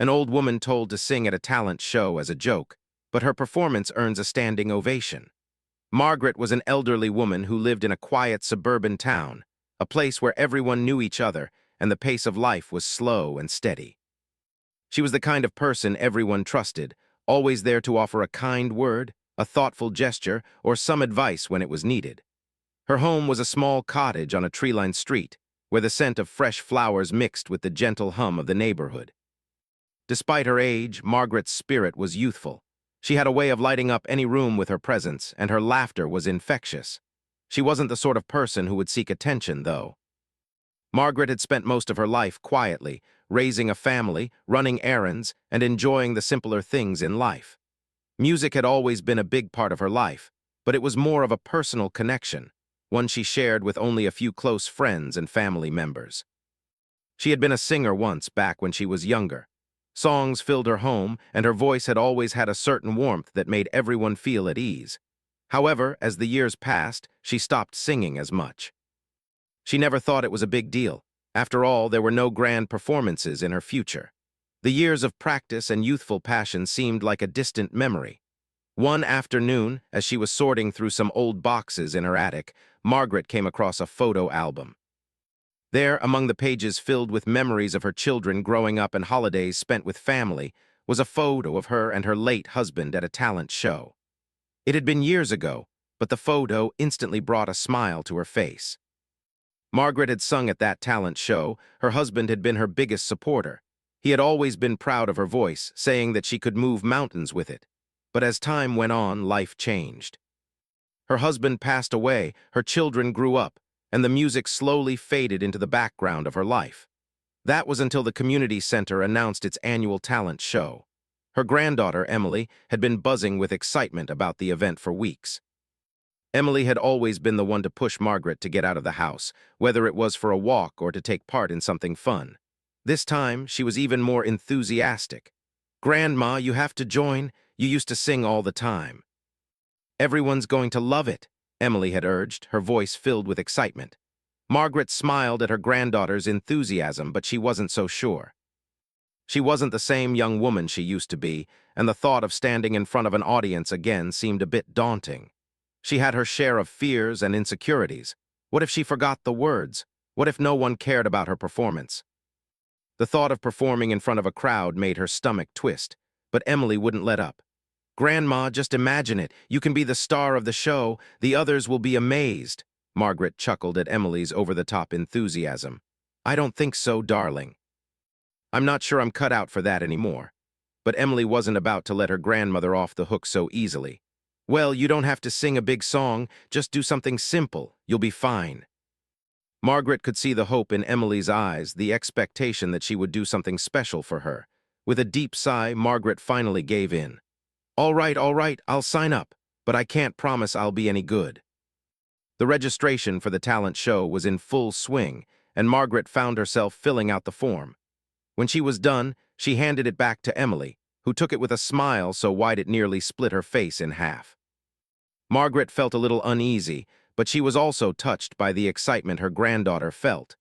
An old woman told to sing at a talent show as a joke, but her performance earns a standing ovation. Margaret was an elderly woman who lived in a quiet suburban town, a place where everyone knew each other and the pace of life was slow and steady. She was the kind of person everyone trusted, always there to offer a kind word, a thoughtful gesture, or some advice when it was needed. Her home was a small cottage on a tree-lined street, where the scent of fresh flowers mixed with the gentle hum of the neighborhood. Despite her age, Margaret's spirit was youthful. She had a way of lighting up any room with her presence, and her laughter was infectious. She wasn't the sort of person who would seek attention, though. Margaret had spent most of her life quietly, raising a family, running errands, and enjoying the simpler things in life. Music had always been a big part of her life, but it was more of a personal connection, one she shared with only a few close friends and family members. She had been a singer once back when she was younger. Songs filled her home, and her voice had always had a certain warmth that made everyone feel at ease. However, as the years passed, she stopped singing as much. She never thought it was a big deal. After all, there were no grand performances in her future. The years of practice and youthful passion seemed like a distant memory. One afternoon, as she was sorting through some old boxes in her attic, Margaret came across a photo album. There, among the pages filled with memories of her children growing up and holidays spent with family, was a photo of her and her late husband at a talent show. It had been years ago, but the photo instantly brought a smile to her face. Margaret had sung at that talent show. Her husband had been her biggest supporter. He had always been proud of her voice, saying that she could move mountains with it. But as time went on, life changed. Her husband passed away, her children grew up, and the music slowly faded into the background of her life. That was until the community center announced its annual talent show. Her granddaughter, Emily, had been buzzing with excitement about the event for weeks. Emily had always been the one to push Margaret to get out of the house, whether it was for a walk or to take part in something fun. This time, she was even more enthusiastic. "Grandma, you have to join. You used to sing all the time." "Everyone's going to love it," Emily had urged, her voice filled with excitement. Margaret smiled at her granddaughter's enthusiasm, but she wasn't so sure. She wasn't the same young woman she used to be, and the thought of standing in front of an audience again seemed a bit daunting. She had her share of fears and insecurities. What if she forgot the words? What if no one cared about her performance? The thought of performing in front of a crowd made her stomach twist, but Emily wouldn't let up. "Grandma, just imagine it. You can be the star of the show. The others will be amazed." Margaret chuckled at Emily's over-the-top enthusiasm. "I don't think so, darling. I'm not sure I'm cut out for that anymore." But Emily wasn't about to let her grandmother off the hook so easily. "Well, you don't have to sing a big song. Just do something simple. You'll be fine." Margaret could see the hope in Emily's eyes, the expectation that she would do something special for her. With a deep sigh, Margaret finally gave in. All right, I'll sign up, but I can't promise I'll be any good." The registration for the talent show was in full swing, and Margaret found herself filling out the form. When she was done, she handed it back to Emily, who took it with a smile so wide it nearly split her face in half. Margaret felt a little uneasy, but she was also touched by the excitement her granddaughter felt.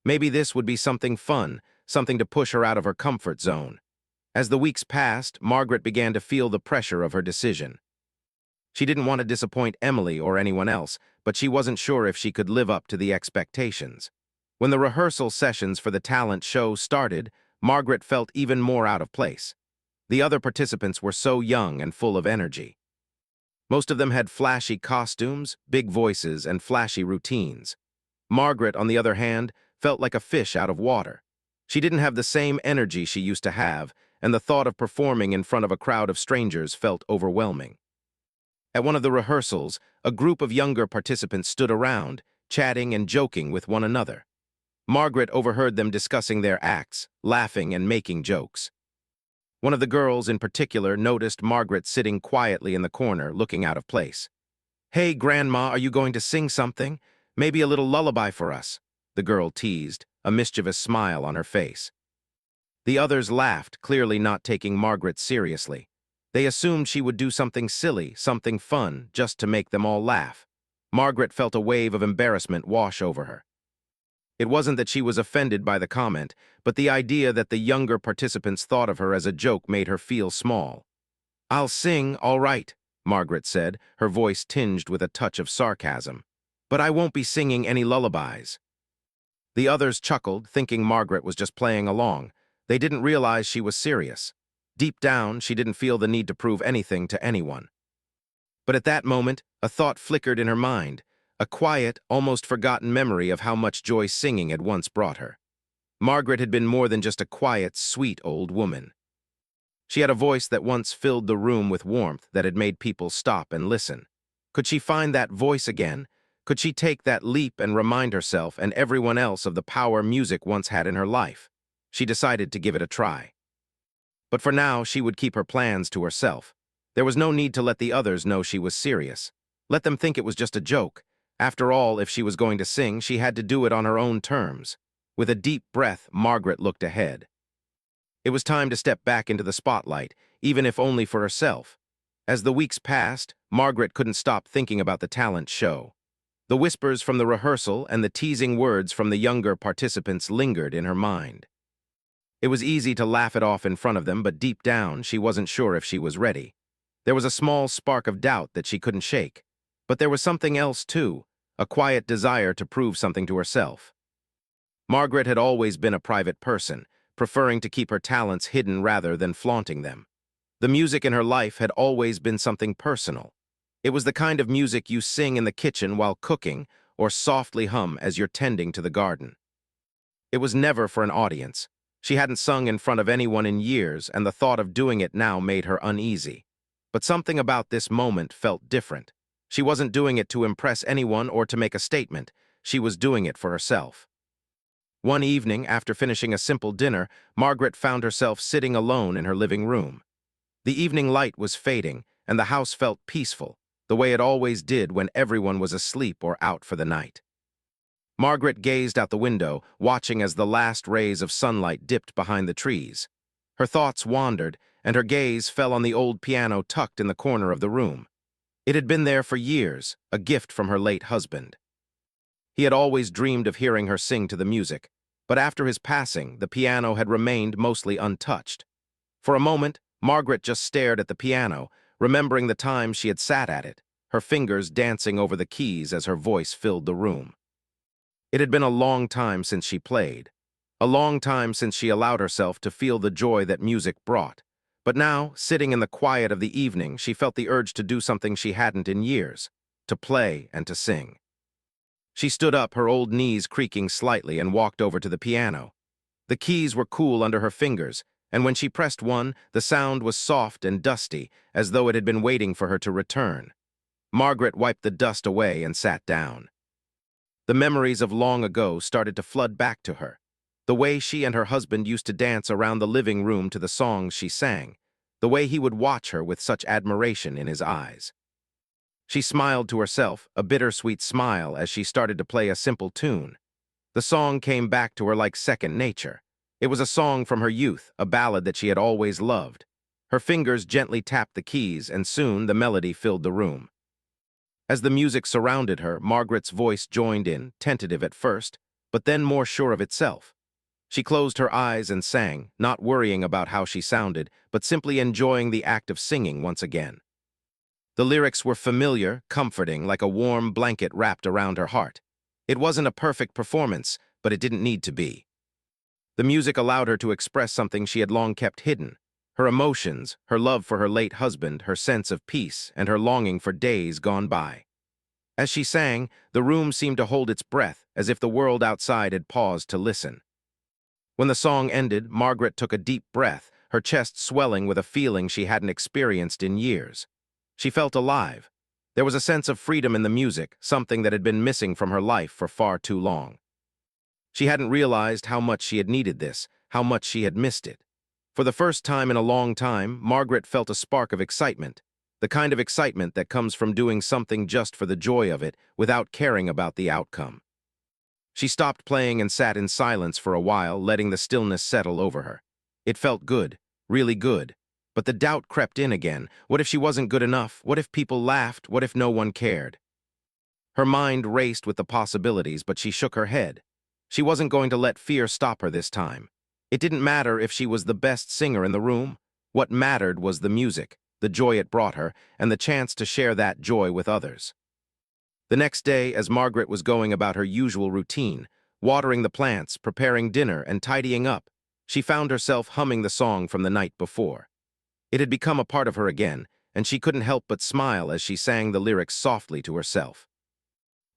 Maybe this would be something fun, something to push her out of her comfort zone. As the weeks passed, Margaret began to feel the pressure of her decision. She didn't want to disappoint Emily or anyone else, but she wasn't sure if she could live up to the expectations. When the rehearsal sessions for the talent show started, Margaret felt even more out of place. The other participants were so young and full of energy. Most of them had flashy costumes, big voices, and flashy routines. Margaret, on the other hand, felt like a fish out of water. She didn't have the same energy she used to have, and the thought of performing in front of a crowd of strangers felt overwhelming. At one of the rehearsals, a group of younger participants stood around, chatting and joking with one another. Margaret overheard them discussing their acts, laughing and making jokes. One of the girls in particular noticed Margaret sitting quietly in the corner, looking out of place. "Hey, Grandma, are you going to sing something? Maybe a little lullaby for us?" the girl teased, a mischievous smile on her face. The others laughed, clearly not taking Margaret seriously. They assumed she would do something silly, something fun, just to make them all laugh. Margaret felt a wave of embarrassment wash over her. It wasn't that she was offended by the comment, but the idea that the younger participants thought of her as a joke made her feel small. "I'll sing, all right," Margaret said, her voice tinged with a touch of sarcasm. "But I won't be singing any lullabies." The others chuckled, thinking Margaret was just playing along. They didn't realize she was serious. Deep down, she didn't feel the need to prove anything to anyone. But at that moment, a thought flickered in her mind, a quiet, almost forgotten memory of how much joy singing had once brought her. Margaret had been more than just a quiet, sweet old woman. She had a voice that once filled the room with warmth that had made people stop and listen. Could she find that voice again? Could she take that leap and remind herself and everyone else of the power music once had in her life? She decided to give it a try. But for now, she would keep her plans to herself. There was no need to let the others know she was serious. Let them think it was just a joke. After all, if she was going to sing, she had to do it on her own terms. With a deep breath, Margaret looked ahead. It was time to step back into the spotlight, even if only for herself. As the weeks passed, Margaret couldn't stop thinking about the talent show. The whispers from the rehearsal and the teasing words from the younger participants lingered in her mind. It was easy to laugh it off in front of them, but deep down, she wasn't sure if she was ready. There was a small spark of doubt that she couldn't shake. But there was something else, too, a quiet desire to prove something to herself. Margaret had always been a private person, preferring to keep her talents hidden rather than flaunting them. The music in her life had always been something personal. It was the kind of music you sing in the kitchen while cooking or softly hum as you're tending to the garden. It was never for an audience. She hadn't sung in front of anyone in years, and the thought of doing it now made her uneasy. But something about this moment felt different. She wasn't doing it to impress anyone or to make a statement. She was doing it for herself. One evening, after finishing a simple dinner, Margaret found herself sitting alone in her living room. The evening light was fading, and the house felt peaceful, the way it always did when everyone was asleep or out for the night. Margaret gazed out the window, watching as the last rays of sunlight dipped behind the trees. Her thoughts wandered, and her gaze fell on the old piano tucked in the corner of the room. It had been there for years, a gift from her late husband. He had always dreamed of hearing her sing to the music, but after his passing, the piano had remained mostly untouched. For a moment, Margaret just stared at the piano, remembering the time she had sat at it, her fingers dancing over the keys as her voice filled the room. It had been a long time since she played, a long time since she allowed herself to feel the joy that music brought. But now, sitting in the quiet of the evening, she felt the urge to do something she hadn't in years, to play and to sing. She stood up, her old knees creaking slightly, and walked over to the piano. The keys were cool under her fingers, and when she pressed one, the sound was soft and dusty, as though it had been waiting for her to return. Margaret wiped the dust away and sat down. The memories of long ago started to flood back to her. The way she and her husband used to dance around the living room to the songs she sang. The way he would watch her with such admiration in his eyes. She smiled to herself, a bittersweet smile, as she started to play a simple tune. The song came back to her like second nature. It was a song from her youth, a ballad that she had always loved. Her fingers gently tapped the keys, and soon the melody filled the room. As the music surrounded her, Margaret's voice joined in, tentative at first, but then more sure of itself. She closed her eyes and sang, not worrying about how she sounded, but simply enjoying the act of singing once again. The lyrics were familiar, comforting, like a warm blanket wrapped around her heart. It wasn't a perfect performance, but it didn't need to be. The music allowed her to express something she had long kept hidden. Her emotions, her love for her late husband, her sense of peace, and her longing for days gone by. As she sang, the room seemed to hold its breath, as if the world outside had paused to listen. When the song ended, Margaret took a deep breath, her chest swelling with a feeling she hadn't experienced in years. She felt alive. There was a sense of freedom in the music, something that had been missing from her life for far too long. She hadn't realized how much she had needed this, how much she had missed it. For the first time in a long time, Margaret felt a spark of excitement, the kind of excitement that comes from doing something just for the joy of it, without caring about the outcome. She stopped playing and sat in silence for a while, letting the stillness settle over her. It felt good, really good. But the doubt crept in again. What if she wasn't good enough? What if people laughed? What if no one cared? Her mind raced with the possibilities, but she shook her head. She wasn't going to let fear stop her this time. It didn't matter if she was the best singer in the room. What mattered was the music, the joy it brought her, and the chance to share that joy with others. The next day, as Margaret was going about her usual routine, watering the plants, preparing dinner, and tidying up, she found herself humming the song from the night before. It had become a part of her again, and she couldn't help but smile as she sang the lyrics softly to herself.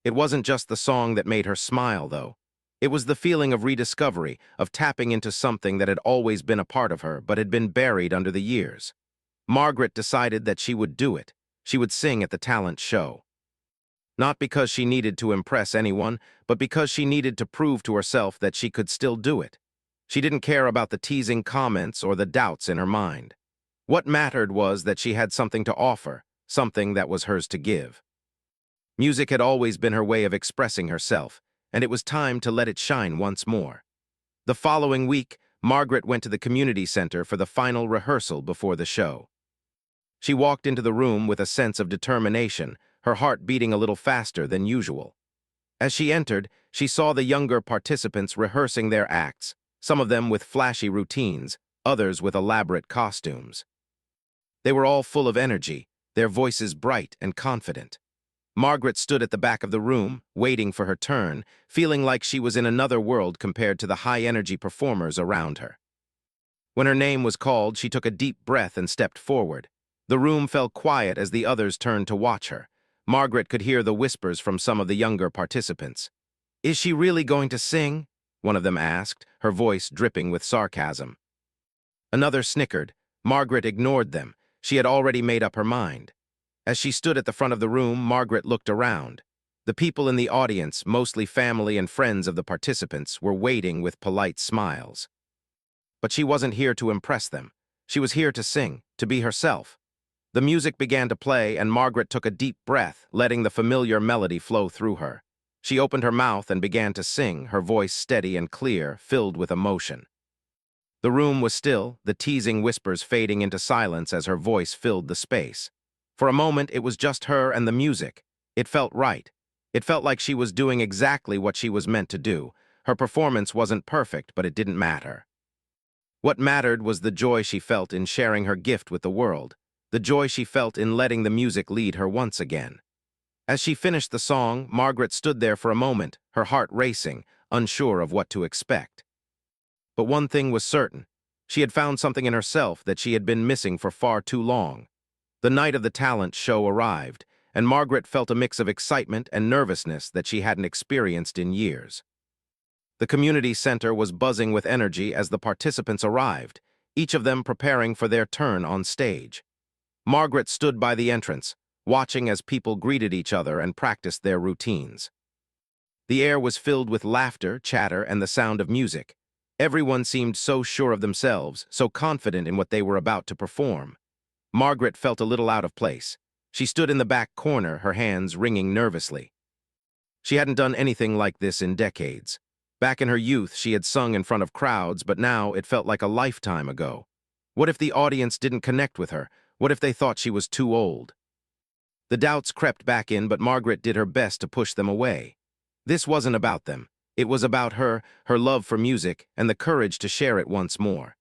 It wasn't just the song that made her smile, though. It was the feeling of rediscovery, of tapping into something that had always been a part of her but had been buried under the years. Margaret decided that she would do it. She would sing at the talent show. Not because she needed to impress anyone, but because she needed to prove to herself that she could still do it. She didn't care about the teasing comments or the doubts in her mind. What mattered was that she had something to offer, something that was hers to give. Music had always been her way of expressing herself, and it was time to let it shine once more. The following week, Margaret went to the community center for the final rehearsal before the show. She walked into the room with a sense of determination, her heart beating a little faster than usual. As she entered, she saw the younger participants rehearsing their acts, some of them with flashy routines, others with elaborate costumes. They were all full of energy, their voices bright and confident. Margaret stood at the back of the room, waiting for her turn, feeling like she was in another world compared to the high-energy performers around her. When her name was called, she took a deep breath and stepped forward. The room fell quiet as the others turned to watch her. Margaret could hear the whispers from some of the younger participants. "Is she really going to sing?" one of them asked, her voice dripping with sarcasm. Another snickered. Margaret ignored them. She had already made up her mind. As she stood at the front of the room, Margaret looked around. The people in the audience, mostly family and friends of the participants, were waiting with polite smiles. But she wasn't here to impress them. She was here to sing, to be herself. The music began to play, and Margaret took a deep breath, letting the familiar melody flow through her. She opened her mouth and began to sing, her voice steady and clear, filled with emotion. The room was still, the teasing whispers fading into silence as her voice filled the space. For a moment, it was just her and the music. It felt right. It felt like she was doing exactly what she was meant to do. Her performance wasn't perfect, but it didn't matter. What mattered was the joy she felt in sharing her gift with the world, the joy she felt in letting the music lead her once again. As she finished the song, Margaret stood there for a moment, her heart racing, unsure of what to expect. But one thing was certain. She had found something in herself that she had been missing for far too long. The night of the talent show arrived, and Margaret felt a mix of excitement and nervousness that she hadn't experienced in years. The community center was buzzing with energy as the participants arrived, each of them preparing for their turn on stage. Margaret stood by the entrance, watching as people greeted each other and practiced their routines. The air was filled with laughter, chatter, and the sound of music. Everyone seemed so sure of themselves, so confident in what they were about to perform. Margaret felt a little out of place. She stood in the back corner, her hands wringing nervously. She hadn't done anything like this in decades. Back in her youth, she had sung in front of crowds, but now it felt like a lifetime ago. What if the audience didn't connect with her? What if they thought she was too old? The doubts crept back in, but Margaret did her best to push them away. This wasn't about them. It was about her, her love for music, and the courage to share it once more.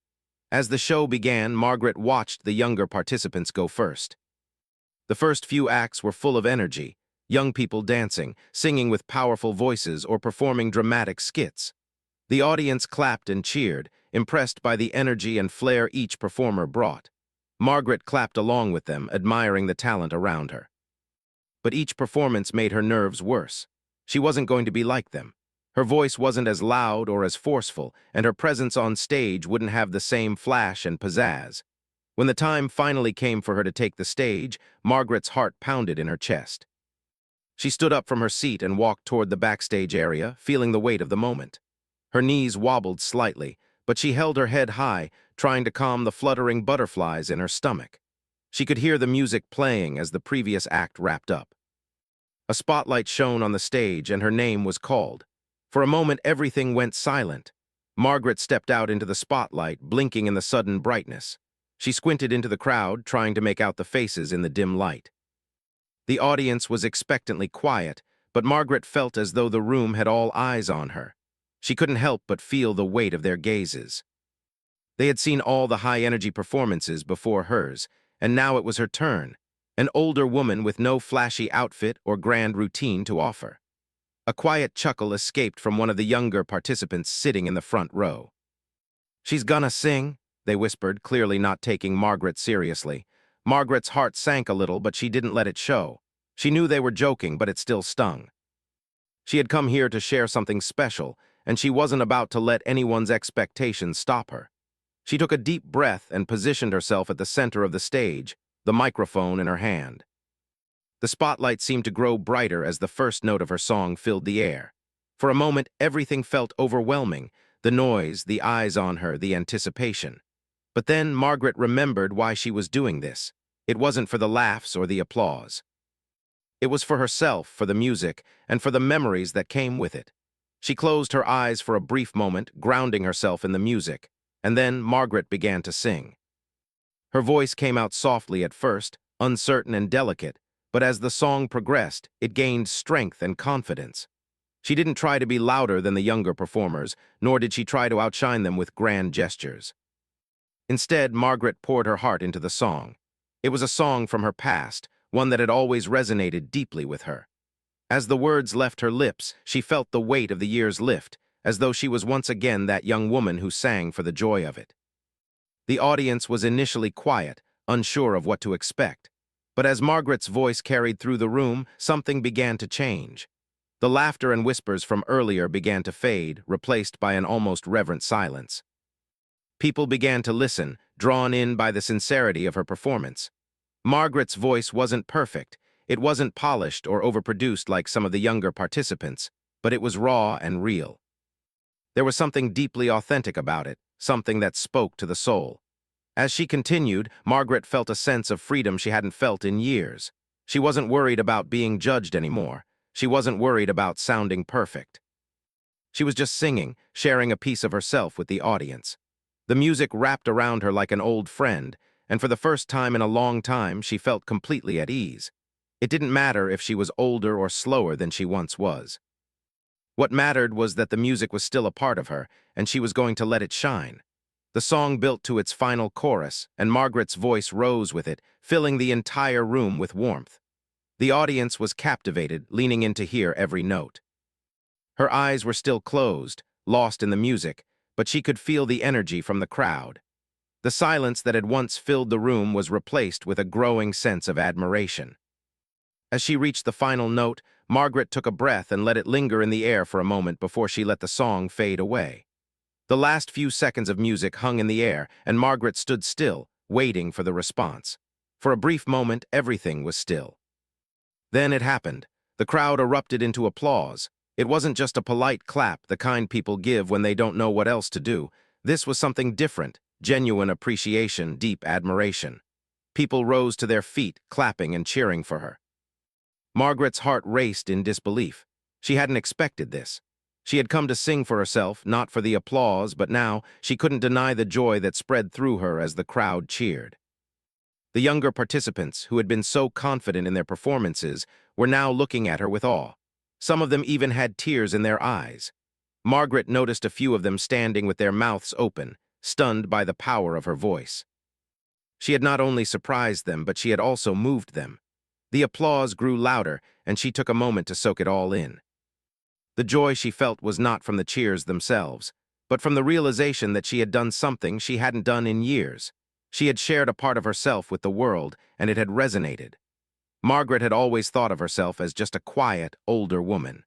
As the show began, Margaret watched the younger participants go first. The first few acts were full of energy, young people dancing, singing with powerful voices, or performing dramatic skits. The audience clapped and cheered, impressed by the energy and flair each performer brought. Margaret clapped along with them, admiring the talent around her. But each performance made her nerves worse. She wasn't going to be like them. Her voice wasn't as loud or as forceful, and her presence on stage wouldn't have the same flash and pizzazz. When the time finally came for her to take the stage, Margaret's heart pounded in her chest. She stood up from her seat and walked toward the backstage area, feeling the weight of the moment. Her knees wobbled slightly, but she held her head high, trying to calm the fluttering butterflies in her stomach. She could hear the music playing as the previous act wrapped up. A spotlight shone on the stage and her name was called. For a moment, everything went silent. Margaret stepped out into the spotlight, blinking in the sudden brightness. She squinted into the crowd, trying to make out the faces in the dim light. The audience was expectantly quiet, but Margaret felt as though the room had all eyes on her. She couldn't help but feel the weight of their gazes. They had seen all the high-energy performances before hers, and now it was her turn, an older woman with no flashy outfit or grand routine to offer. A quiet chuckle escaped from one of the younger participants sitting in the front row. "She's gonna sing," they whispered, clearly not taking Margaret seriously. Margaret's heart sank a little, but she didn't let it show. She knew they were joking, but it still stung. She had come here to share something special, and she wasn't about to let anyone's expectations stop her. She took a deep breath and positioned herself at the center of the stage, the microphone in her hand. The spotlight seemed to grow brighter as the first note of her song filled the air. For a moment, everything felt overwhelming, the noise, the eyes on her, the anticipation. But then Margaret remembered why she was doing this. It wasn't for the laughs or the applause. It was for herself, for the music, and for the memories that came with it. She closed her eyes for a brief moment, grounding herself in the music, and then Margaret began to sing. Her voice came out softly at first, uncertain and delicate, but as the song progressed, it gained strength and confidence. She didn't try to be louder than the younger performers, nor did she try to outshine them with grand gestures. Instead, Margaret poured her heart into the song. It was a song from her past, one that had always resonated deeply with her. As the words left her lips, she felt the weight of the years lift, as though she was once again that young woman who sang for the joy of it. The audience was initially quiet, unsure of what to expect. But as Margaret's voice carried through the room, something began to change. The laughter and whispers from earlier began to fade, replaced by an almost reverent silence. People began to listen, drawn in by the sincerity of her performance. Margaret's voice wasn't perfect. It wasn't polished or overproduced like some of the younger participants, but it was raw and real. There was something deeply authentic about it, something that spoke to the soul. As she continued, Margaret felt a sense of freedom she hadn't felt in years. She wasn't worried about being judged anymore. She wasn't worried about sounding perfect. She was just singing, sharing a piece of herself with the audience. The music wrapped around her like an old friend, and for the first time in a long time, she felt completely at ease. It didn't matter if she was older or slower than she once was. What mattered was that the music was still a part of her, and she was going to let it shine. The song built to its final chorus, and Margaret's voice rose with it, filling the entire room with warmth. The audience was captivated, leaning in to hear every note. Her eyes were still closed, lost in the music, but she could feel the energy from the crowd. The silence that had once filled the room was replaced with a growing sense of admiration. As she reached the final note, Margaret took a breath and let it linger in the air for a moment before she let the song fade away. The last few seconds of music hung in the air, and Margaret stood still, waiting for the response. For a brief moment, everything was still. Then it happened. The crowd erupted into applause. It wasn't just a polite clap, the kind people give when they don't know what else to do. This was something different, genuine appreciation, deep admiration. People rose to their feet, clapping and cheering for her. Margaret's heart raced in disbelief. She hadn't expected this. She had come to sing for herself, not for the applause, but now she couldn't deny the joy that spread through her as the crowd cheered. The younger participants, who had been so confident in their performances, were now looking at her with awe. Some of them even had tears in their eyes. Margaret noticed a few of them standing with their mouths open, stunned by the power of her voice. She had not only surprised them, but she had also moved them. The applause grew louder, and she took a moment to soak it all in. The joy she felt was not from the cheers themselves, but from the realization that she had done something she hadn't done in years. She had shared a part of herself with the world, and it had resonated. Margaret had always thought of herself as just a quiet, older woman.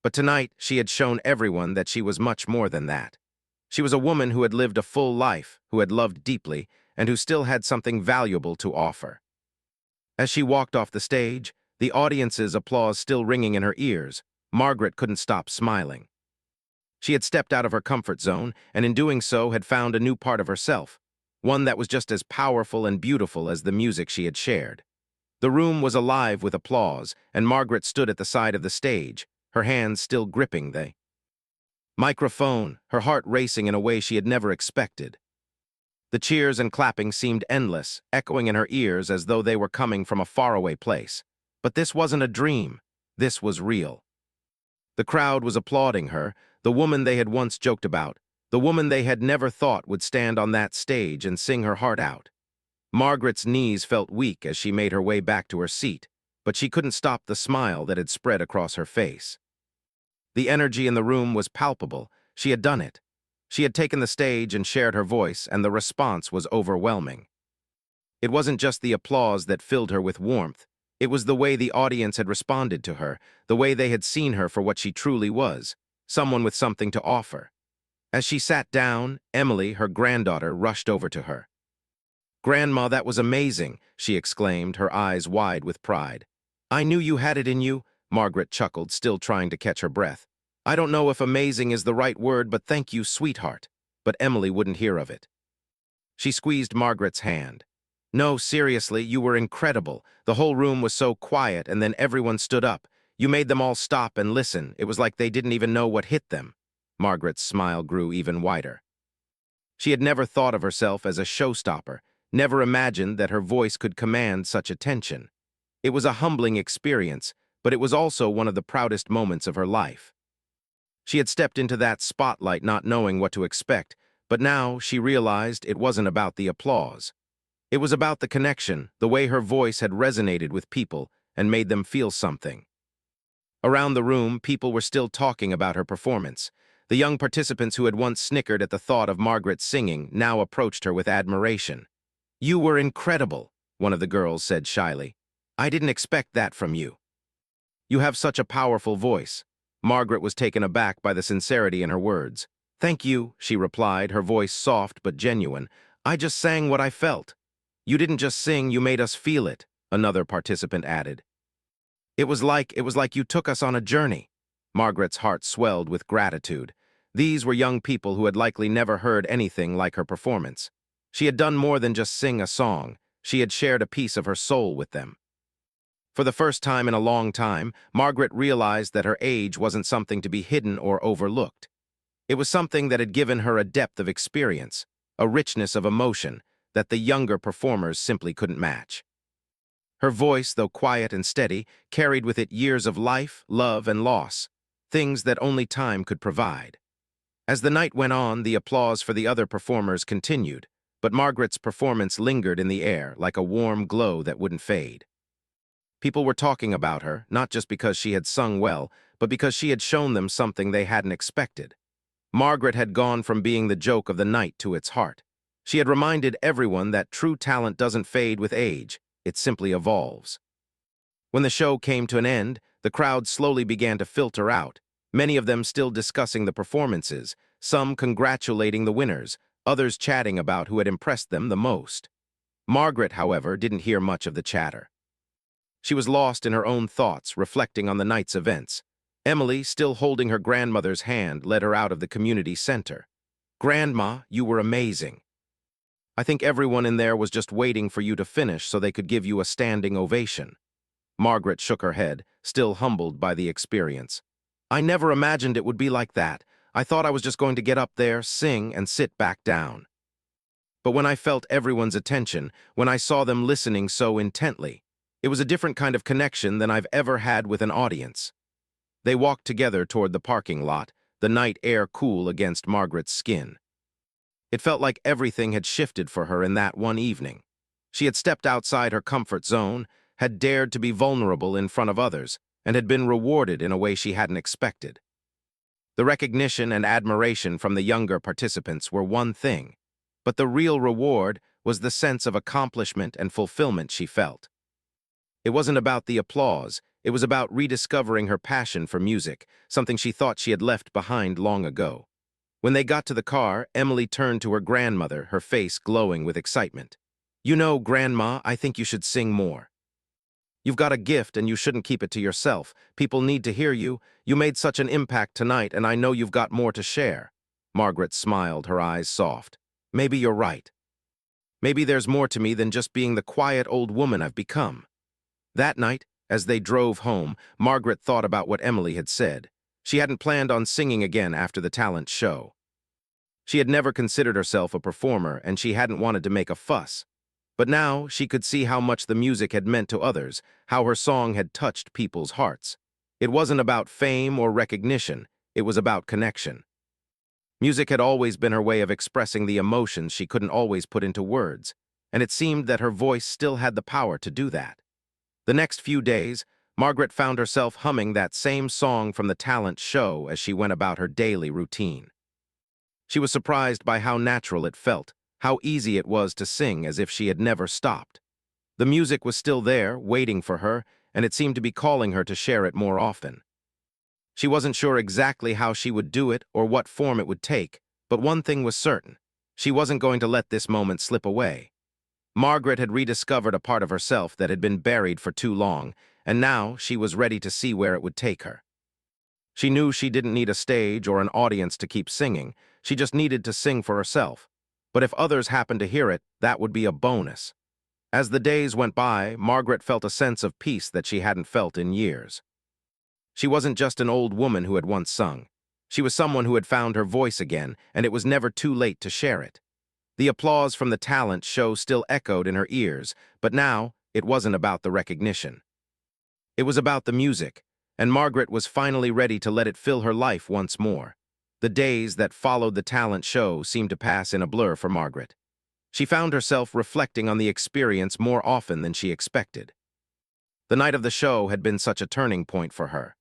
But tonight, she had shown everyone that she was much more than that. She was a woman who had lived a full life, who had loved deeply, and who still had something valuable to offer. As she walked off the stage, the audience's applause still ringing in her ears, Margaret couldn't stop smiling. She had stepped out of her comfort zone, and in doing so had found a new part of herself, one that was just as powerful and beautiful as the music she had shared. The room was alive with applause, and Margaret stood at the side of the stage, her hands still gripping the microphone, her heart racing in a way she had never expected. The cheers and clapping seemed endless, echoing in her ears as though they were coming from a faraway place. But this wasn't a dream. This was real. The crowd was applauding her, the woman they had once joked about, the woman they had never thought would stand on that stage and sing her heart out. Margaret's knees felt weak as she made her way back to her seat, but she couldn't stop the smile that had spread across her face. The energy in the room was palpable. She had done it. She had taken the stage and shared her voice, and the response was overwhelming. It wasn't just the applause that filled her with warmth. It was the way the audience had responded to her, the way they had seen her for what she truly was, someone with something to offer. As she sat down, Emily, her granddaughter, rushed over to her. "Grandma, that was amazing," she exclaimed, her eyes wide with pride. "I knew you had it in you," Margaret chuckled, still trying to catch her breath. "I don't know if amazing is the right word, but thank you, sweetheart." But Emily wouldn't hear of it. She squeezed Margaret's hand. "No, seriously, you were incredible. The whole room was so quiet, and then everyone stood up. You made them all stop and listen. It was like they didn't even know what hit them." Margaret's smile grew even wider. She had never thought of herself as a showstopper, never imagined that her voice could command such attention. It was a humbling experience, but it was also one of the proudest moments of her life. She had stepped into that spotlight not knowing what to expect, but now she realized it wasn't about the applause. It was about the connection, the way her voice had resonated with people and made them feel something. Around the room, people were still talking about her performance. The young participants who had once snickered at the thought of Margaret singing now approached her with admiration. "You were incredible," one of the girls said shyly. "I didn't expect that from you. You have such a powerful voice." Margaret was taken aback by the sincerity in her words. "Thank you," she replied, her voice soft but genuine. "I just sang what I felt." "You didn't just sing, you made us feel it," another participant added. It was like you took us on a journey." Margaret's heart swelled with gratitude. These were young people who had likely never heard anything like her performance. She had done more than just sing a song. She had shared a piece of her soul with them. For the first time in a long time, Margaret realized that her age wasn't something to be hidden or overlooked. It was something that had given her a depth of experience, a richness of emotion that the younger performers simply couldn't match. Her voice, though quiet and steady, carried with it years of life, love, and loss, things that only time could provide. As the night went on, the applause for the other performers continued, but Margaret's performance lingered in the air like a warm glow that wouldn't fade. People were talking about her, not just because she had sung well, but because she had shown them something they hadn't expected. Margaret had gone from being the joke of the night to its heart. She had reminded everyone that true talent doesn't fade with age, it simply evolves. When the show came to an end, the crowd slowly began to filter out, many of them still discussing the performances, some congratulating the winners, others chatting about who had impressed them the most. Margaret, however, didn't hear much of the chatter. She was lost in her own thoughts, reflecting on the night's events. Emily, still holding her grandmother's hand, led her out of the community center. "Grandma, you were amazing. I think everyone in there was just waiting for you to finish so they could give you a standing ovation." Margaret shook her head, still humbled by the experience. "I never imagined it would be like that. I thought I was just going to get up there, sing, and sit back down. But when I felt everyone's attention, when I saw them listening so intently, it was a different kind of connection than I've ever had with an audience." They walked together toward the parking lot, the night air cool against Margaret's skin. It felt like everything had shifted for her in that one evening. She had stepped outside her comfort zone, had dared to be vulnerable in front of others, and had been rewarded in a way she hadn't expected. The recognition and admiration from the younger participants were one thing, but the real reward was the sense of accomplishment and fulfillment she felt. It wasn't about the applause, it was about rediscovering her passion for music, something she thought she had left behind long ago. When they got to the car, Emily turned to her grandmother, her face glowing with excitement. "You know, Grandma, I think you should sing more. You've got a gift and you shouldn't keep it to yourself. People need to hear you. You made such an impact tonight and I know you've got more to share." Margaret smiled, her eyes soft. "Maybe you're right. Maybe there's more to me than just being the quiet old woman I've become." That night, as they drove home, Margaret thought about what Emily had said. She hadn't planned on singing again after the talent show. She had never considered herself a performer, and she hadn't wanted to make a fuss. But now she could see how much the music had meant to others, how her song had touched people's hearts. It wasn't about fame or recognition. It was about connection. Music had always been her way of expressing the emotions she couldn't always put into words, and it seemed that her voice still had the power to do that. The next few days, Margaret found herself humming that same song from the talent show as she went about her daily routine. She was surprised by how natural it felt, how easy it was to sing as if she had never stopped. The music was still there, waiting for her, and it seemed to be calling her to share it more often. She wasn't sure exactly how she would do it or what form it would take, but one thing was certain. She wasn't going to let this moment slip away. Margaret had rediscovered a part of herself that had been buried for too long, and now she was ready to see where it would take her. She knew she didn't need a stage or an audience to keep singing, she just needed to sing for herself. But if others happened to hear it, that would be a bonus. As the days went by, Margaret felt a sense of peace that she hadn't felt in years. She wasn't just an old woman who had once sung. She was someone who had found her voice again, and it was never too late to share it. The applause from the talent show still echoed in her ears, but now it wasn't about the recognition. It was about the music, and Margaret was finally ready to let it fill her life once more. The days that followed the talent show seemed to pass in a blur for Margaret. She found herself reflecting on the experience more often than she expected. The night of the show had been such a turning point for her.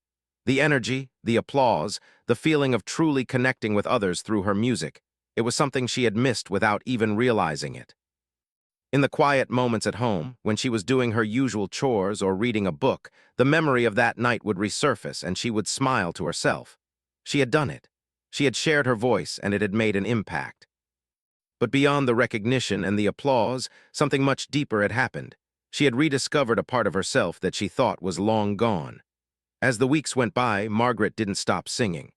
The energy, the applause, the feeling of truly connecting with others through her music, it was something she had missed without even realizing it. In the quiet moments at home, when she was doing her usual chores or reading a book, the memory of that night would resurface and she would smile to herself. She had done it. She had shared her voice and it had made an impact. But beyond the recognition and the applause, something much deeper had happened. She had rediscovered a part of herself that she thought was long gone. As the weeks went by, Margaret didn't stop singing.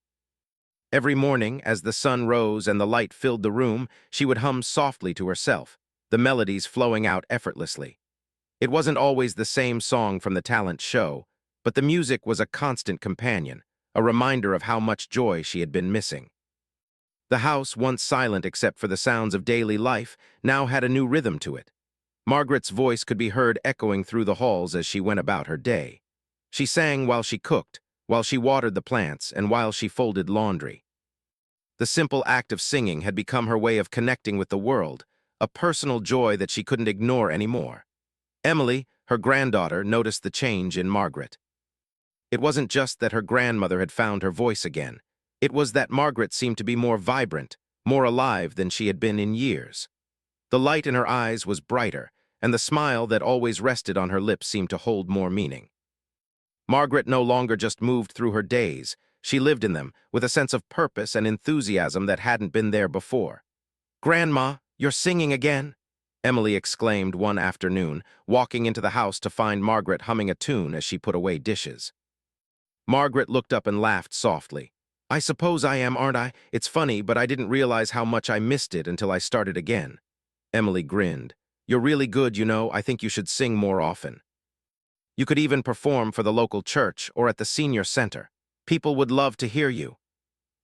Every morning, as the sun rose and the light filled the room, she would hum softly to herself, the melodies flowing out effortlessly. It wasn't always the same song from the talent show, but the music was a constant companion, a reminder of how much joy she had been missing. The house, once silent except for the sounds of daily life, now had a new rhythm to it. Margaret's voice could be heard echoing through the halls as she went about her day. She sang while she cooked, while she watered the plants, and while she folded laundry. The simple act of singing had become her way of connecting with the world, a personal joy that she couldn't ignore anymore. Emily, her granddaughter, noticed the change in Margaret. It wasn't just that her grandmother had found her voice again. It was that Margaret seemed to be more vibrant, more alive than she had been in years. The light in her eyes was brighter, and the smile that always rested on her lips seemed to hold more meaning. Margaret no longer just moved through her days, she lived in them, with a sense of purpose and enthusiasm that hadn't been there before. "Grandma, you're singing again?" Emily exclaimed one afternoon, walking into the house to find Margaret humming a tune as she put away dishes. Margaret looked up and laughed softly. "I suppose I am, aren't I? It's funny, but I didn't realize how much I missed it until I started again." Emily grinned. "You're really good, you know. I think you should sing more often. You could even perform for the local church or at the senior center. People would love to hear you."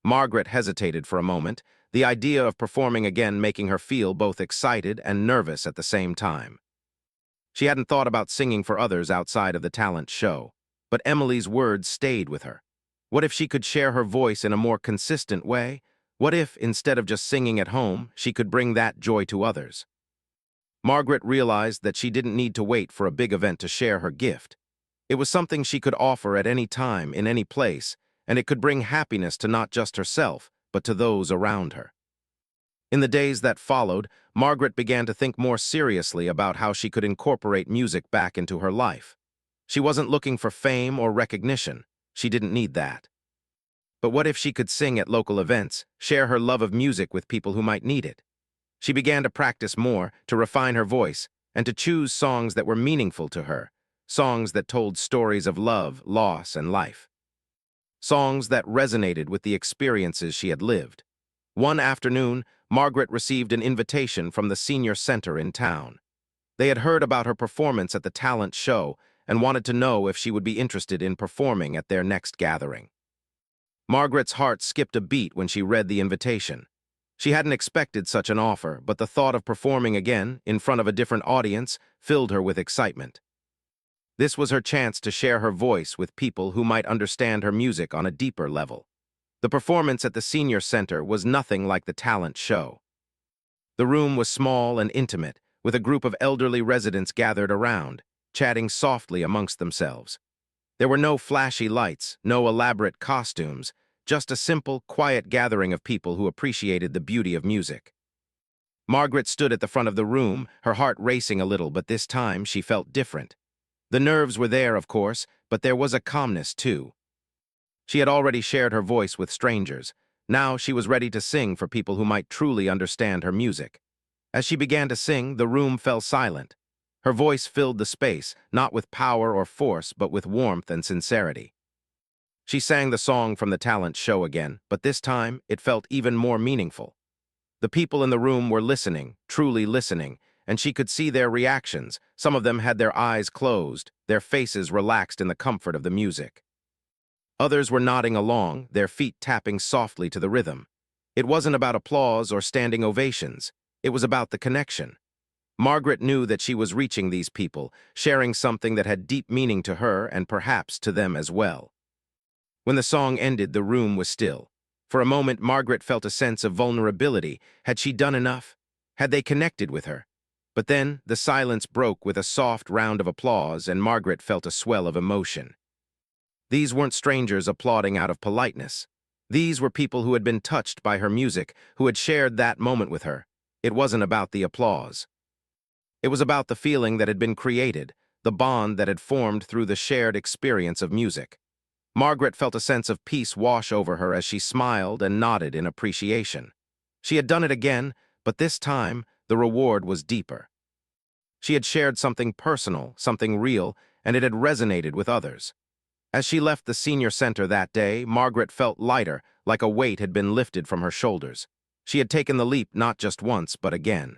Margaret hesitated for a moment, the idea of performing again making her feel both excited and nervous at the same time. She hadn't thought about singing for others outside of the talent show, but Emily's words stayed with her. What if she could share her voice in a more consistent way? What if, instead of just singing at home, she could bring that joy to others? Margaret realized that she didn't need to wait for a big event to share her gift. It was something she could offer at any time, in any place, and it could bring happiness to not just herself, but to those around her. In the days that followed, Margaret began to think more seriously about how she could incorporate music back into her life. She wasn't looking for fame or recognition. She didn't need that. But what if she could sing at local events, share her love of music with people who might need it? She began to practice more, to refine her voice, and to choose songs that were meaningful to her, songs that told stories of love, loss, and life. Songs that resonated with the experiences she had lived. One afternoon, Margaret received an invitation from the senior center in town. They had heard about her performance at the talent show and wanted to know if she would be interested in performing at their next gathering. Margaret's heart skipped a beat when she read the invitation. She hadn't expected such an offer, but the thought of performing again, in front of a different audience, filled her with excitement. This was her chance to share her voice with people who might understand her music on a deeper level. The performance at the senior center was nothing like the talent show. The room was small and intimate, with a group of elderly residents gathered around, chatting softly amongst themselves. There were no flashy lights, no elaborate costumes, just a simple, quiet gathering of people who appreciated the beauty of music. Margaret stood at the front of the room, her heart racing a little, but this time she felt different. The nerves were there, of course, but there was a calmness, too. She had already shared her voice with strangers. Now she was ready to sing for people who might truly understand her music. As she began to sing, the room fell silent. Her voice filled the space, not with power or force, but with warmth and sincerity. She sang the song from the talent show again, but this time it felt even more meaningful. The people in the room were listening, truly listening, and she could see their reactions. Some of them had their eyes closed, their faces relaxed in the comfort of the music. Others were nodding along, their feet tapping softly to the rhythm. It wasn't about applause or standing ovations. It was about the connection. Margaret knew that she was reaching these people, sharing something that had deep meaning to her and perhaps to them as well. When the song ended, the room was still. For a moment, Margaret felt a sense of vulnerability. Had she done enough? Had they connected with her? But then, the silence broke with a soft round of applause, and Margaret felt a swell of emotion. These weren't strangers applauding out of politeness. These were people who had been touched by her music, who had shared that moment with her. It wasn't about the applause. It was about the feeling that had been created, the bond that had formed through the shared experience of music. Margaret felt a sense of peace wash over her as she smiled and nodded in appreciation. She had done it again, but this time, the reward was deeper. She had shared something personal, something real, and it had resonated with others. As she left the senior center that day, Margaret felt lighter, like a weight had been lifted from her shoulders. She had taken the leap not just once, but again.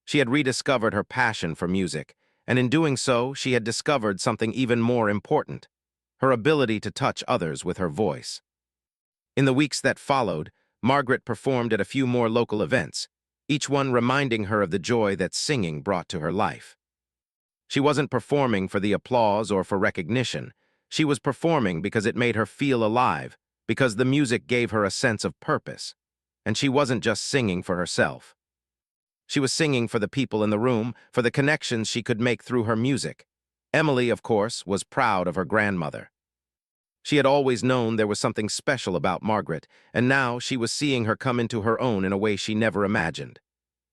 She had rediscovered her passion for music, and in doing so, she had discovered something even more important: her ability to touch others with her voice. In the weeks that followed, Margaret performed at a few more local events, each one reminding her of the joy that singing brought to her life. She wasn't performing for the applause or for recognition. She was performing because it made her feel alive, because the music gave her a sense of purpose. And she wasn't just singing for herself. She was singing for the people in the room, for the connections she could make through her music. Emily, of course, was proud of her grandmother. She had always known there was something special about Margaret, and now she was seeing her come into her own in a way she never imagined.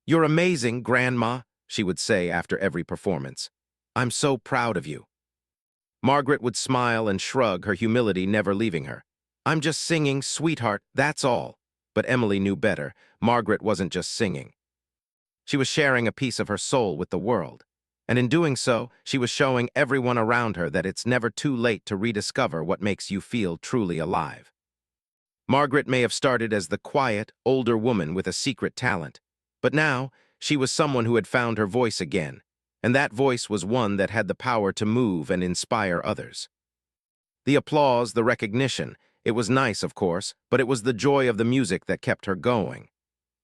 "You're amazing, Grandma," she would say after every performance. "I'm so proud of you." Margaret would smile and shrug, her humility never leaving her. "I'm just singing, sweetheart, that's all." But Emily knew better. Margaret wasn't just singing. She was sharing a piece of her soul with the world. And in doing so, she was showing everyone around her that it's never too late to rediscover what makes you feel truly alive. Margaret may have started as the quiet, older woman with a secret talent, but now she was someone who had found her voice again, and that voice was one that had the power to move and inspire others. The applause, the recognition, it was nice, of course, but it was the joy of the music that kept her going.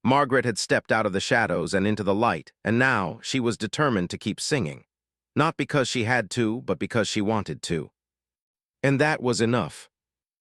Margaret had stepped out of the shadows and into the light, and now she was determined to keep singing. Not because she had to, but because she wanted to. And that was enough.